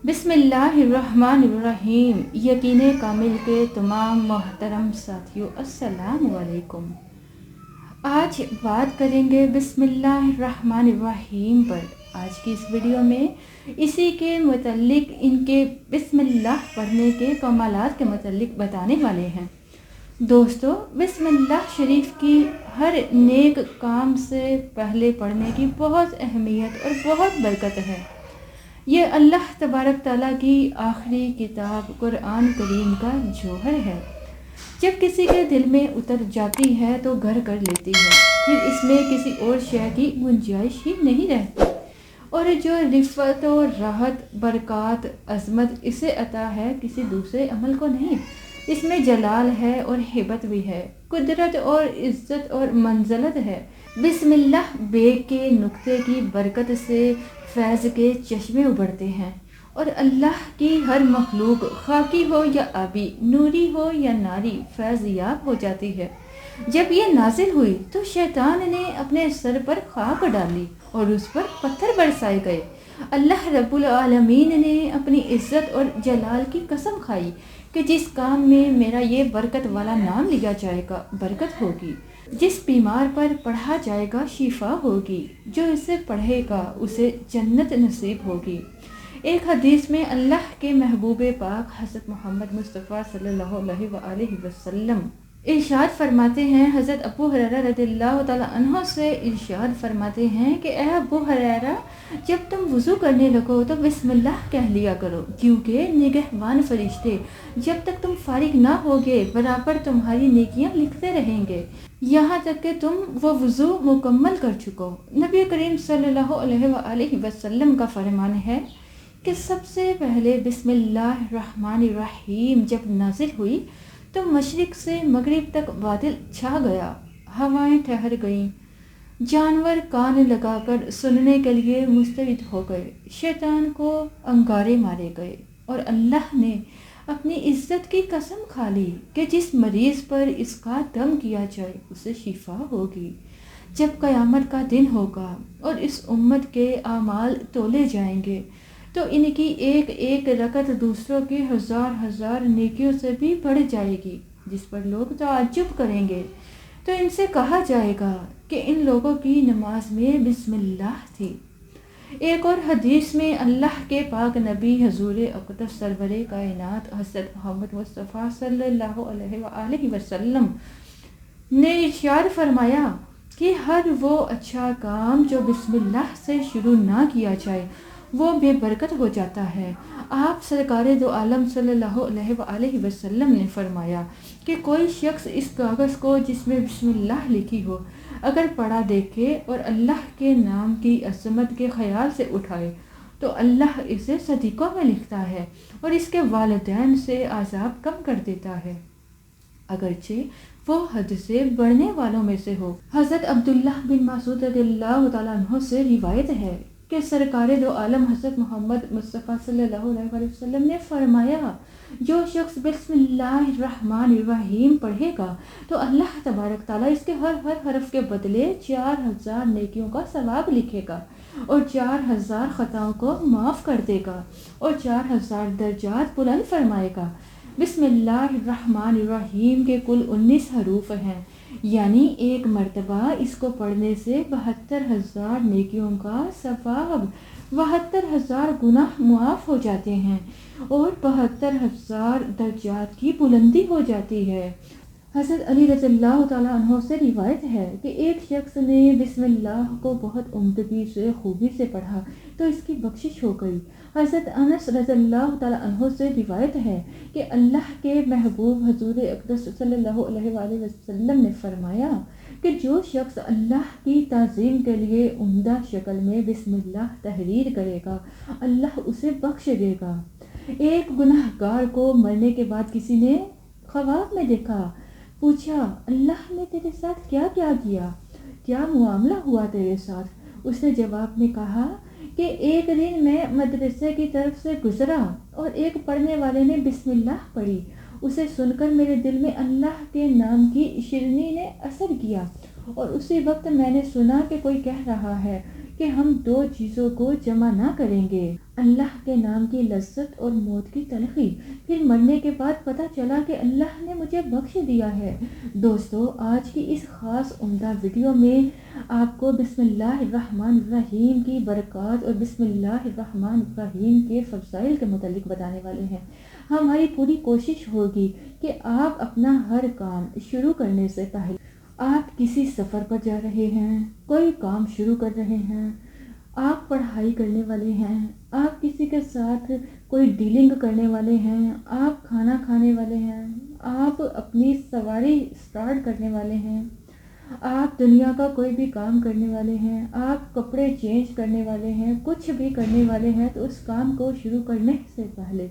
بسم اللہ الرحمن الرحیم۔ یقین کامل کے تمام محترم ساتھیوں، السلام علیکم۔ آج بات کریں گے بسم اللہ الرحمن الرحیم پر۔ آج کی اس ویڈیو میں اسی کے متعلق ان کے بسم اللہ پڑھنے کے کمالات کے متعلق بتانے والے ہیں۔ دوستو، بسم اللہ شریف کی ہر نیک کام سے پہلے پڑھنے کی بہت اہمیت اور بہت برکت ہے۔ یہ اللہ تبارک تعالیٰ کی آخری کتاب قرآن کریم کا جوہر ہے۔ جب کسی کے دل میں اتر جاتی ہے تو گھر کر لیتی ہے، پھر اس میں کسی اور شے کی گنجائش ہی نہیں رہتی، اور جو رفعت و راحت، برکات، عظمت اسے عطا ہے کسی دوسرے عمل کو نہیں۔ اس میں جلال ہے اور ہیبت بھی ہے، قدرت اور عزت اور منزلت ہے۔ بسم اللہ بے کے نقطے کی برکت سے فیض کے چشمے ابھرتے ہیں، اور اللہ کی ہر مخلوق خاکی ہو یا آبی، نوری ہو یا ناری، فیض یاب ہو جاتی ہے۔ جب یہ نازل ہوئی تو شیطان نے اپنے سر پر خاک ڈالی اور اس پر پتھر برسائے گئے۔ اللہ رب العالمین نے اپنی عزت اور جلال کی قسم کھائی کہ جس کام میں میرا یہ برکت والا نام لیا جائے گا برکت ہوگی، جس بیمار پر پڑھا جائے گا شفا ہوگی، جو اسے پڑھے گا اسے جنت نصیب ہوگی۔ ایک حدیث میں اللہ کے محبوب پاک حضرت محمد مصطفیٰ صلی اللہ علیہ وآلہ وسلم ارشاد فرماتے ہیں، حضرت ابو ہریرہ رضی اللہ تعالیٰ عنہ سے ارشاد فرماتے ہیں کہ اے ابو ہریرہ، جب تم وضو کرنے لگو تو بسم اللہ کہہ لیا کرو، کیونکہ نگہبان فرشتے جب تک تم فارغ نہ ہوگے برابر تمہاری نیکیاں لکھتے رہیں گے، یہاں تک کہ تم وہ وضو مکمل کر چکو۔ نبی کریم صلی اللہ علیہ وآلہ وسلم کا فرمان ہے کہ سب سے پہلے بسم اللہ الرحمن الرحیم جب نازل ہوئی تو مشرق سے مغرب تک بادل چھا گیا، ہوائیں ٹھہر گئیں، جانور کان لگا کر سننے کے لیے مستعد ہو گئے، شیطان کو انگارے مارے گئے، اور اللہ نے اپنی عزت کی قسم کھا لی کہ جس مریض پر اس کا دم کیا جائے اسے شفا ہوگی۔ جب قیامت کا دن ہوگا اور اس امت کے اعمال تولے جائیں گے تو ان کی ایک ایک رکعت دوسروں کی ہزار ہزار نیکیوں سے بھی بڑھ جائے گی، جس پر لوگ تعجب کریں گے۔ تو ان سے کہا جائے گا کہ ان لوگوں کی نماز میں بسم اللہ تھی۔ ایک اور حدیث میں اللہ کے پاک نبی حضور اقدس سرور کائنات حضرت محمد مصطفیٰ صلی اللہ علیہ وآلہ وسلم نے ارشاد فرمایا کہ ہر وہ اچھا کام جو بسم اللہ سے شروع نہ کیا جائے وہ بے برکت ہو جاتا ہے۔ آپ سرکار دو عالم صلی اللہ علیہ وآلہ وسلم نے فرمایا کہ کوئی شخص اس کاغذ کو جس میں بسم اللہ لکھی ہو اگر پڑھا دیکھے اور اللہ کے نام کی عظمت کے خیال سے اٹھائے تو اللہ اسے صدیقوں میں لکھتا ہے اور اس کے والدین سے عذاب کم کر دیتا ہے، اگرچہ وہ حد سے بڑھنے والوں میں سے ہو۔ حضرت عبداللہ بن مسعود رضی اللہ تعالیٰ عنہ سے روایت ہے کہ سرکار دو عالم حضرت محمد مصطفیٰ صلی اللہ علیہ وسلم نے فرمایا، جو شخص بسم اللہ الرحمن الرحیم پڑھے گا تو اللہ تبارک تعالیٰ اس کے ہر حرف کے بدلے 4000 نیکیوں کا ثواب لکھے گا اور 4000 خطاؤں کو معاف کر دے گا اور 4000 درجات بلند فرمائے گا۔ بسم اللہ الرحمن الرحیم کے کل 19 حروف ہیں، یعنی ایک مرتبہ اس کو پڑھنے سے 72000 نیکیوں کا ثواب، 72000 گناہ معاف ہو جاتے ہیں اور 72000 درجات کی بلندی ہو جاتی ہے۔ حضرت علی رضی اللہ تعالیٰ عنہ سے روایت ہے کہ ایک شخص نے بسم اللہ کو بہت عمدگی سے خوبی سے پڑھا تو اس کی بخشش ہو گئی۔ حضرت انس رضی اللہ تعالیٰ عنہ سے روایت ہے کہ اللہ کے محبوب حضور اقدس صلی اللہ علیہ وآلہ وسلم نے فرمایا کہ جو شخص اللہ کی تعظیم کے لیے عمدہ شکل میں بسم اللہ تحریر کرے گا اللہ اسے بخش دے گا۔ ایک گناہ گار کو مرنے کے بعد کسی نے خواب میں دیکھا، پوچھا، اللہ نے تیرے ساتھ کیا کیا، کیا معاملہ ہوا تیرے ساتھ؟ اس نے جواب میں کہا کہ ایک دن میں مدرسے کی طرف سے گزرا اور ایک پڑھنے والے نے بسم اللہ پڑھی، اسے سن کر میرے دل میں اللہ کے نام کی شیرینی نے اثر کیا، اور اسی وقت میں نے سنا کہ کوئی کہہ رہا ہے کہ کہ ہم دو چیزوں کو جمع نہ کریں گے، اللہ کے نام کی لذت اور موت کی تلخی۔ پھر مرنے کے بعد پتہ چلا کہ اللہ نے مجھے بخش دیا ہے۔ دوستو، آج کی اس خاص عمدہ ویڈیو میں آپ کو بسم اللہ الرحمن الرحیم کی برکات اور بسم اللہ الرحمن الرحیم کے فضائل کے متعلق بتانے والے ہیں۔ ہماری پوری کوشش ہوگی کہ آپ اپنا ہر کام شروع کرنے سے پہلے، آپ کسی سفر پر جا رہے ہیں، کوئی کام شروع کر رہے ہیں، آپ پڑھائی کرنے والے ہیں، آپ کسی کے ساتھ کوئی ڈیلنگ کرنے والے ہیں، آپ کھانا کھانے والے ہیں، آپ اپنی سواری سٹارٹ کرنے والے ہیں، آپ دنیا کا کوئی بھی کام کرنے والے ہیں، آپ کپڑے چینج کرنے والے ہیں، کچھ بھی کرنے والے ہیں، تو اس کام کو شروع کرنے سے پہلے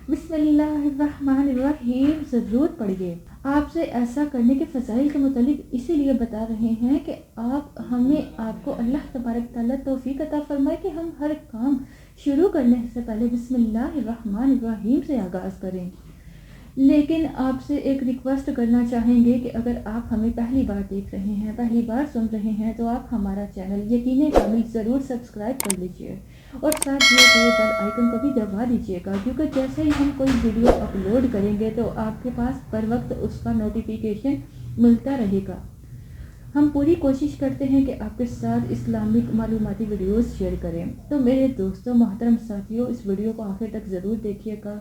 بسم اللہ الرحمن الرحیم ضرور پڑھیے۔ آپ سے ایسا کرنے کے فضائل کے متعلق اسی لیے بتا رہے ہیں کہ آپ کو اللہ تبارک تعالیٰ توفیق عطا فرمائے کہ ہم ہر کام شروع کرنے سے پہلے بسم اللہ الرحمن الرحیم سے آغاز کریں۔ لیکن آپ سے ایک ریکویسٹ کرنا چاہیں گے کہ اگر آپ ہمیں پہلی بار دیکھ رہے ہیں، پہلی بار سن رہے ہیں، تو آپ ہمارا چینل یقین کامل ضرور سبسکرائب کر لیجئے اور ساتھ دیے گئے بیل آئیکن کو بھی دبا دیجئے گا، کیونکہ جیسے ہی ہم کوئی ویڈیو اپلوڈ کریں گے تو آپ کے پاس بر وقت اس کا نوٹیفیکیشن ملتا رہے گا۔ ہم پوری کوشش کرتے ہیں کہ آپ کے ساتھ اسلامک معلوماتی ویڈیوز شیئر کریں۔ تو میرے دوستوں، محترم ساتھیوں، اس ویڈیو کو آخر تک ضرور دیکھیے گا۔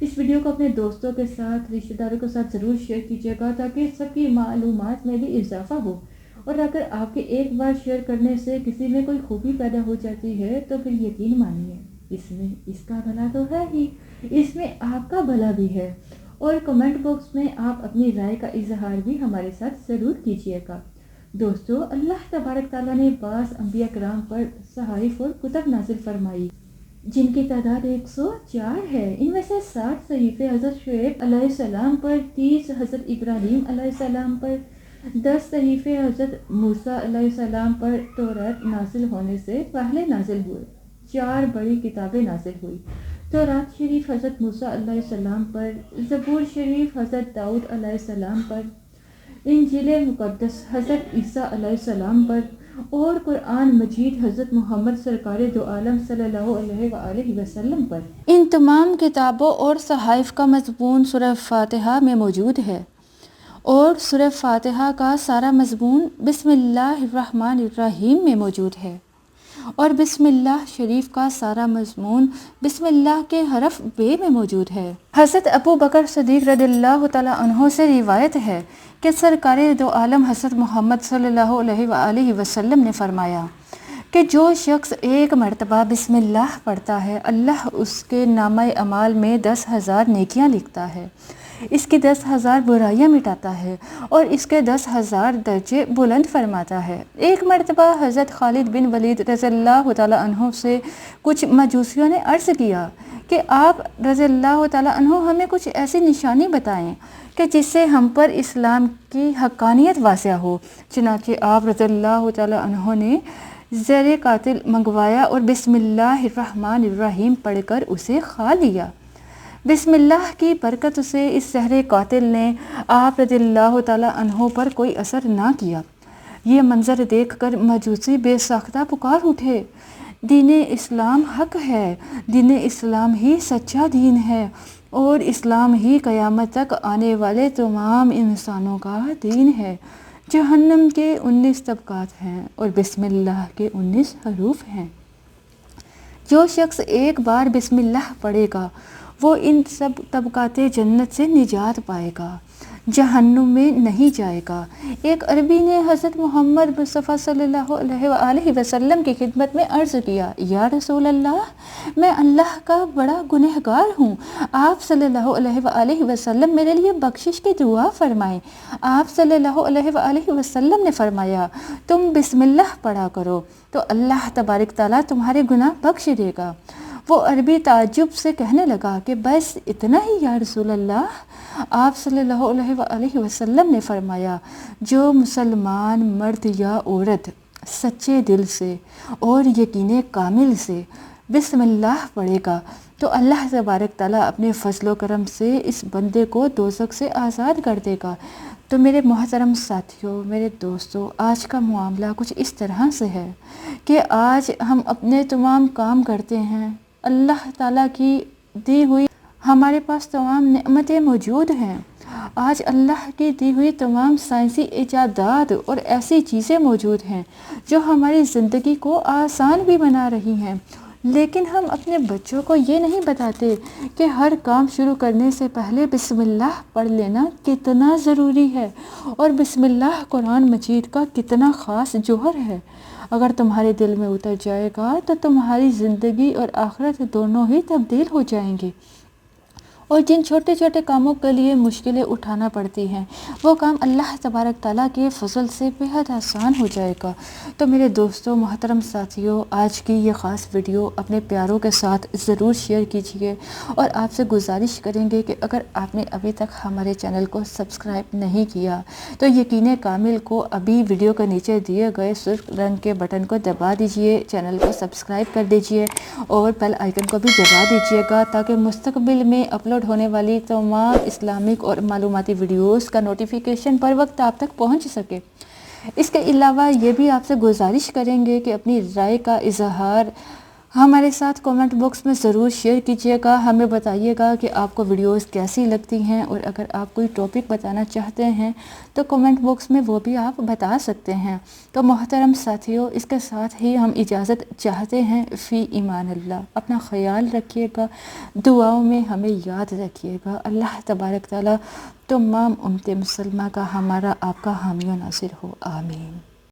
اس ویڈیو کو اپنے دوستوں کے ساتھ، رشتہ داروں کے ساتھ ضرور شیئر کیجیے گا تاکہ سب کی معلومات میں بھی اضافہ ہو۔ اور اگر آپ کے ایک بار شیئر کرنے سے کسی میں کوئی خوبی پیدا ہو جاتی ہے تو پھر یقین مانیے اس میں اس کا بھلا تو ہے ہی، اس میں آپ کا بھلا بھی ہے۔ اور کمنٹ باکس میں آپ اپنی رائے کا اظہار بھی ہمارے ساتھ ضرور کیجیے گا۔ دوستو، اللہ تبارک تعالیٰ نے بعض انبیاء کرام پر صحائف اور کتب نازل فرمائی جن کی تعداد 104 ہے۔ ان میں سے 60 صحیفے حضرت شعیب علیہ السلام پر، 30 حضرت ابراہیم علیہ السلام پر، 10 صحیفے حضرت موسیٰ علیہ السلام پر توراۃ نازل ہونے سے پہلے نازل ہوئے۔ 4 بڑی کتابیں نازل ہوئی۔ توراۃ شریف حضرت موسیٰ علیہ السلام پر، زبور شریف حضرت داؤد علیہ السلام پر، انجیل مقدس حضرت عیسیٰ علیہ السلام پر، اور قرآن مجید حضرت محمد سرکار دو عالم صلی اللہ علیہ وآلہ وسلم پر۔ ان تمام کتابوں اور صحائف کا مضمون سورہ فاتحہ میں موجود ہے، اور سورہ فاتحہ کا سارا مضمون بسم اللہ الرحمن الرحیم میں موجود ہے، اور بسم اللہ شریف کا سارا مضمون بسم اللہ کے حرف بے میں موجود ہے۔ حضرت ابو بکر صدیق رضی اللہ تعالیٰ عنہ سے روایت ہے کہ سرکار دو عالم حضرت محمد صلی اللہ علیہ وآلہ وسلم نے فرمایا کہ جو شخص ایک مرتبہ بسم اللہ پڑھتا ہے، اللہ اس کے نامہ اعمال میں 10,000 نیکیاں لکھتا ہے، اس کی 10,000 برائیاں مٹاتا ہے اور اس کے 10,000 درجے بلند فرماتا ہے۔ ایک مرتبہ حضرت خالد بن ولید رضی اللہ تعالیٰ عنہ سے کچھ مجوسیوں نے عرض کیا کہ آپ رضی اللہ تعالیٰ عنہ ہمیں کچھ ایسی نشانی بتائیں کہ جس سے ہم پر اسلام کی حقانیت واضح ہو۔ چنانچہ آپ رضی اللہ تعالیٰ عنہ نے زہر قاتل منگوایا اور بسم اللہ الرحمن الرحیم پڑھ کر اسے کھا لیا۔ بسم اللہ کی برکت سے اس زہر قاتل نے آپ رضی اللہ تعالیٰ عنہ پر کوئی اثر نہ کیا۔ یہ منظر دیکھ کر مجوسی بے ساختہ پکار اٹھے، دین اسلام حق ہے، دین اسلام ہی سچا دین ہے، اور اسلام ہی قیامت تک آنے والے تمام انسانوں کا دین ہے۔ جہنم کے 19 طبقات ہیں اور بسم اللہ کے 19 حروف ہیں۔ جو شخص ایک بار بسم اللہ پڑھے گا وہ ان سب طبقات جنت سے نجات پائے گا، جہنم میں نہیں جائے گا۔ ایک عربی نے حضرت محمد مصطفیٰ صلی اللہ علیہ وآلہ وسلم کی خدمت میں عرض کیا، یا رسول اللہ، میں اللہ کا بڑا گنہگار ہوں، آپ صلی اللہ علیہ وآلہ وسلم میرے لیے بخشش کی دعا فرمائیں۔ آپ صلی اللہ علیہ وآلہ وسلم نے فرمایا، تم بسم اللہ پڑھا کرو تو اللہ تبارک تعالیٰ تمہارے گناہ بخش دے گا۔ وہ عربی تعجب سے کہنے لگا کہ بس اتنا ہی یا رسول اللہ؟ آپ صلی اللہ علیہ وآلہ وسلم نے فرمایا، جو مسلمان مرد یا عورت سچے دل سے اور یقین کامل سے بسم اللہ پڑھے گا تو اللہ تبارک تعالیٰ اپنے فضل و کرم سے اس بندے کو دوزخ سے آزاد کر دے گا۔ تو میرے محترم ساتھیوں، میرے دوستوں، آج کا معاملہ کچھ اس طرح سے ہے کہ آج ہم اپنے تمام کام کرتے ہیں، اللہ تعالیٰ کی دی ہوئی ہمارے پاس تمام نعمتیں موجود ہیں، آج اللہ کی دی ہوئی تمام سائنسی ایجادات اور ایسی چیزیں موجود ہیں جو ہماری زندگی کو آسان بھی بنا رہی ہیں، لیکن ہم اپنے بچوں کو یہ نہیں بتاتے کہ ہر کام شروع کرنے سے پہلے بسم اللہ پڑھ لینا کتنا ضروری ہے، اور بسم اللہ قرآن مجید کا کتنا خاص جوہر ہے۔ اگر تمہارے دل میں اتر جائے گا تو تمہاری زندگی اور آخرت دونوں ہی تبدیل ہو جائیں گے، اور جن چھوٹے چھوٹے کاموں کے لیے مشکلیں اٹھانا پڑتی ہیں وہ کام اللہ تبارک تعالیٰ کے فضل سے بہت آسان ہو جائے گا۔ تو میرے دوستوں، محترم ساتھیوں، آج کی یہ خاص ویڈیو اپنے پیاروں کے ساتھ ضرور شیئر کیجیے، اور آپ سے گزارش کریں گے کہ اگر آپ نے ابھی تک ہمارے چینل کو سبسکرائب نہیں کیا تو یقین کامل کو ابھی ویڈیو کے نیچے دیے گئے سرخ رنگ کے بٹن کو دبا دیجیے، چینل کو سبسکرائب کر دیجیے اور بیل آئیکن کو بھی دبا دیجیے گا تاکہ مستقبل میں اپلوڈ ہونے والی تمام اسلامک اور معلوماتی ویڈیوز کا نوٹیفیکیشن پر وقت آپ تک پہنچ سکے۔ اس کے علاوہ یہ بھی آپ سے گزارش کریں گے کہ اپنی رائے کا اظہار ہمارے ساتھ کامنٹ باکس میں ضرور شیئر کیجیے گا، ہمیں بتائیے گا کہ آپ کو ویڈیوز کیسی لگتی ہیں، اور اگر آپ کوئی ٹاپک بتانا چاہتے ہیں تو کامنٹ باکس میں وہ بھی آپ بتا سکتے ہیں۔ تو محترم ساتھیوں، اس کے ساتھ ہی ہم اجازت چاہتے ہیں، فی ایمان اللہ، اپنا خیال رکھیے گا، دعاؤں میں ہمیں یاد رکھیے گا۔ اللہ تبارک تعالیٰ تمام امت مسلمہ کا، ہمارا آپ کا حامی و ناصر ہو، آمین۔